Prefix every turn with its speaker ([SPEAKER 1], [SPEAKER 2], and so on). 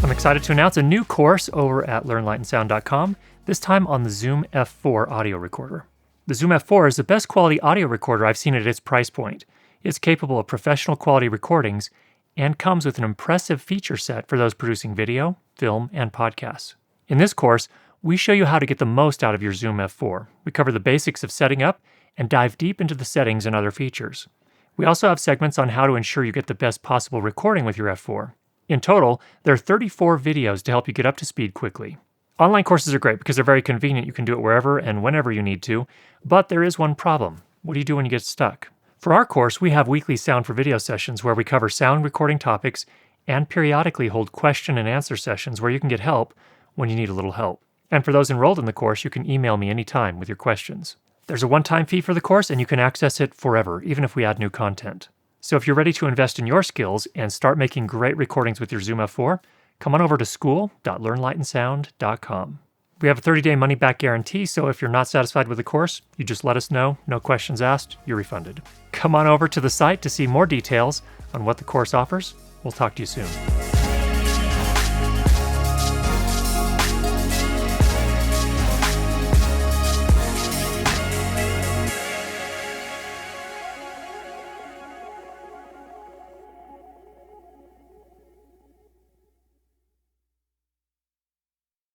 [SPEAKER 1] I'm excited to announce a new course over at LearnLightandSound.com, this time on the Zoom F4 audio recorder. The Zoom F4 is the best quality audio recorder I've seen at its price point. It's capable of professional quality recordings and comes with an impressive feature set for those producing video, film, and podcasts. In this course, we show you how to get the most out of your Zoom F4. We cover the basics of setting up and dive deep into the settings and other features. We also have segments on how to ensure you get the best possible recording with your F4. In total, there are 34 videos to help you get up to speed quickly. Online courses are great because they're very convenient. You can do it wherever and whenever you need to, but there is one problem. What do you do when you get stuck? For our course, we have weekly Sound for Video sessions where we cover sound recording topics and periodically hold question and answer sessions where you can get help when you need a little help. And for those enrolled in the course, you can email me anytime with your questions. There's a one-time fee for the course and you can access it forever, even if we add new content. So if you're ready to invest in your skills and start making great recordings with your Zoom F4, come on over to school.learnlightandsound.com. We have a 30-day money-back guarantee, so if you're not satisfied with the course, you just let us know, no questions asked, you're refunded. Come on over to the site to see more details on what the course offers. We'll talk to you soon.